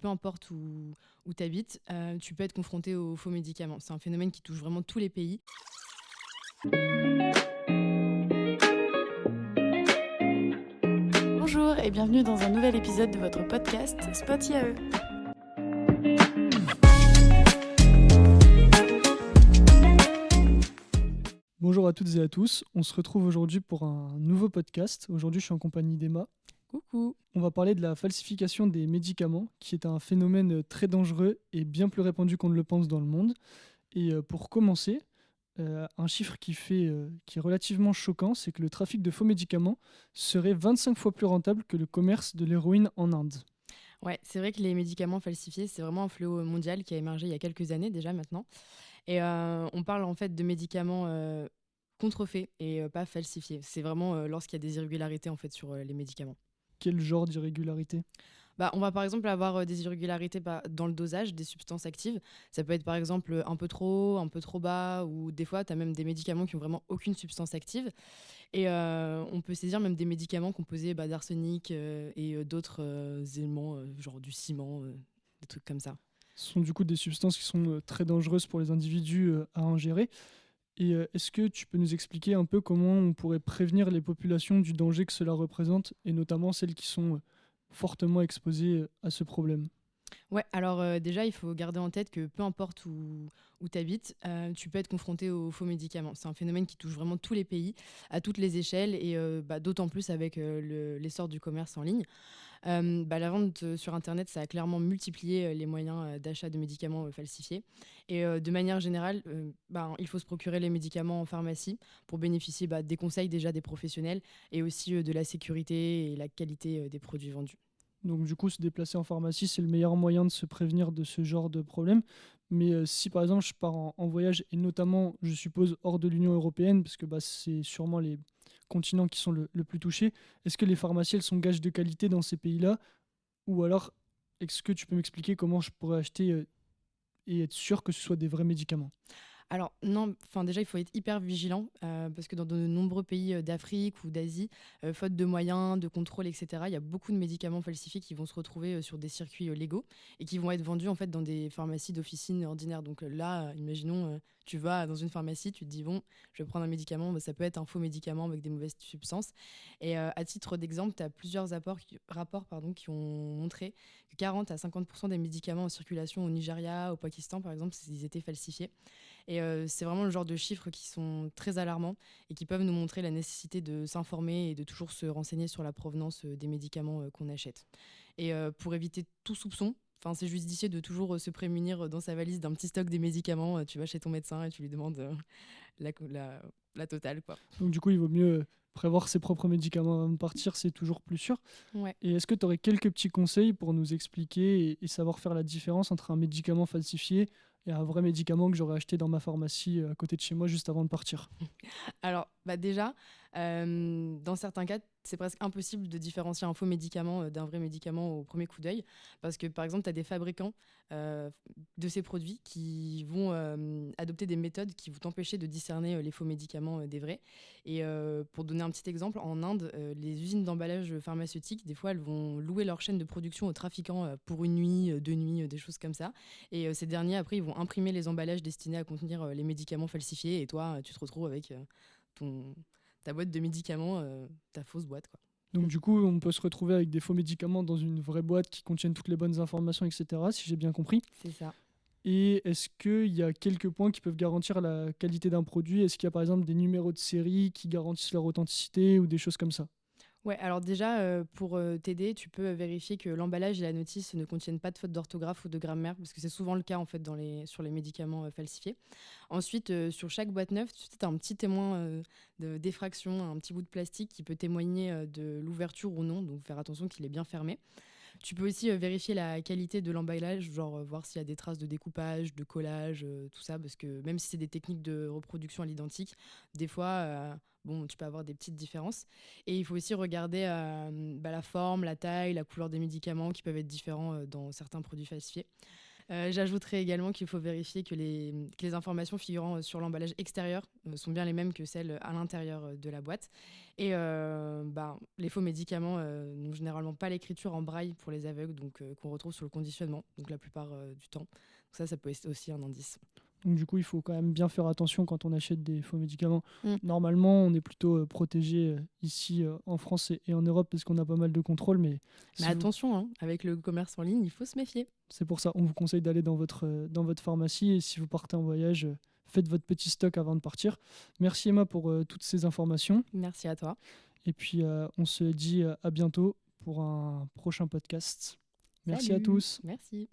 peu importe où tu habites, tu peux être confronté aux faux médicaments. C'est un phénomène qui touche vraiment tous les pays. Bonjour et bienvenue dans un nouvel épisode de votre podcast Spot IAE. Bonjour à toutes et à tous, on se retrouve aujourd'hui pour un nouveau podcast. Aujourd'hui je suis en compagnie d'Emma. Coucou. On va parler de la falsification des médicaments, qui est un phénomène très dangereux et bien plus répandu qu'on ne le pense dans le monde. Et pour commencer, un chiffre qui est relativement choquant, c'est que le trafic de faux médicaments serait 25 fois plus rentable que le commerce de l'héroïne en Inde. Ouais, c'est vrai que les médicaments falsifiés, c'est vraiment un fléau mondial qui a émergé il y a quelques années déjà maintenant. Et on parle en fait de médicaments contrefaits et pas falsifiés. C'est vraiment lorsqu'il y a des irrégularités en fait sur les médicaments. Quel genre d'irrégularité? On va par exemple avoir des irrégularités dans le dosage des substances actives. Ça peut être par exemple un peu trop bas, ou des fois, tu as même des médicaments qui n'ont vraiment aucune substance active. Et on peut saisir même des médicaments composés d'arsenic et d'autres éléments, genre du ciment, des trucs comme ça. Ce sont du coup des substances qui sont très dangereuses pour les individus à ingérer. Et est-ce que tu peux nous expliquer un peu comment on pourrait prévenir les populations du danger que cela représente, et notamment celles qui sont fortement exposées à ce problème? Ouais, alors déjà, il faut garder en tête que peu importe où tu habites, tu peux être confronté aux faux médicaments. C'est un phénomène qui touche vraiment tous les pays, à toutes les échelles, et d'autant plus avec l'essor du commerce en ligne. La vente sur Internet, ça a clairement multiplié les moyens d'achat de médicaments falsifiés. Et de manière générale, il faut se procurer les médicaments en pharmacie pour bénéficier des conseils déjà des professionnels, et aussi de la sécurité et la qualité des produits vendus. Donc du coup, se déplacer en pharmacie, c'est le meilleur moyen de se prévenir de ce genre de problème. Mais si par exemple je pars en voyage, et notamment je suppose hors de l'Union européenne, parce que c'est sûrement les continents qui sont le plus touchés, est-ce que les pharmacies elles sont gages de qualité dans ces pays-là? Ou alors, est-ce que tu peux m'expliquer comment je pourrais acheter et être sûr que ce soit des vrais médicaments? Alors non, enfin déjà il faut être hyper vigilant parce que dans de nombreux pays d'Afrique ou d'Asie, faute de moyens, de contrôle, etc., il y a beaucoup de médicaments falsifiés qui vont se retrouver sur des circuits légaux et qui vont être vendus en fait dans des pharmacies d'officine ordinaires. Donc là, imaginons, tu vas dans une pharmacie, tu te dis bon, je vais prendre un médicament, ça peut être un faux médicament avec des mauvaises substances. Et à titre d'exemple, tu as plusieurs rapports qui ont montré que 40 à 50% des médicaments en circulation au Nigeria, au Pakistan par exemple, ils étaient falsifiés. Et c'est vraiment le genre de chiffres qui sont très alarmants et qui peuvent nous montrer la nécessité de s'informer et de toujours se renseigner sur la provenance des médicaments qu'on achète. Et pour éviter tout soupçon, c'est judicieux de toujours se prémunir dans sa valise d'un petit stock des médicaments. Tu vas chez ton médecin et tu lui demandes la, la, la totale, quoi. Donc du coup, il vaut mieux prévoir ses propres médicaments avant de partir, c'est toujours plus sûr. Ouais. Et est-ce que tu aurais quelques petits conseils pour nous expliquer et savoir faire la différence entre un médicament falsifié et un vrai médicament que j'aurais acheté dans ma pharmacie à côté de chez moi juste avant de partir? Alors, déjà, dans certains cas, c'est presque impossible de différencier un faux médicament d'un vrai médicament au premier coup d'œil. Parce que, par exemple, tu as des fabricants euh, de ces produits qui vont adopter des méthodes qui vont t'empêcher de discerner les faux médicaments des vrais. Et pour donner un petit exemple, en Inde, les usines d'emballage pharmaceutique, des fois, elles vont louer leur chaîne de production aux trafiquants pour une nuit, 2 nuits, des choses comme ça. Et ces derniers, après, ils vont imprimer les emballages destinés à contenir les médicaments falsifiés. Et toi, tu te retrouves avec ton, ta boîte de médicaments, ta fausse boîte, quoi. Donc du coup, on peut se retrouver avec des faux médicaments dans une vraie boîte qui contiennent toutes les bonnes informations, etc., si j'ai bien compris. C'est ça. Et est-ce qu'il y a quelques points qui peuvent garantir la qualité d'un produit? Est-ce qu'il y a par exemple des numéros de série qui garantissent leur authenticité ou des choses comme ça? Ouais, alors déjà, pour t'aider, tu peux vérifier que l'emballage et la notice ne contiennent pas de faute d'orthographe ou de grammaire, parce que c'est souvent le cas en fait sur les médicaments falsifiés. Ensuite, sur chaque boîte neuve, tu as un petit témoin de d'effraction, un petit bout de plastique qui peut témoigner de l'ouverture ou non, donc faire attention qu'il est bien fermé. Tu peux aussi vérifier la qualité de l'emballage, genre voir s'il y a des traces de découpage, de collage, tout ça, parce que même si c'est des techniques de reproduction à l'identique, des fois, tu peux avoir des petites différences. Et il faut aussi regarder la forme, la taille, la couleur des médicaments qui peuvent être différents dans certains produits falsifiés. J'ajouterais également qu'il faut vérifier que les informations figurant sur l'emballage extérieur sont bien les mêmes que celles à l'intérieur de la boîte. Et les faux médicaments n'ont généralement pas l'écriture en braille pour les aveugles, donc qu'on retrouve sur le conditionnement, donc la plupart du temps. Donc ça peut être aussi un indice. Donc du coup, il faut quand même bien faire attention quand on achète des faux médicaments. Mm. Normalement, on est plutôt protégé ici en France et en Europe parce qu'on a pas mal de contrôles. Mais attention, hein, avec le commerce en ligne, il faut se méfier. C'est pour ça, on vous conseille d'aller dans votre pharmacie et si vous partez en voyage, faites votre petit stock avant de partir. Merci Emma pour toutes ces informations. Merci à toi. Et puis, on se dit à bientôt pour un prochain podcast. Merci Salut. à tous. Merci.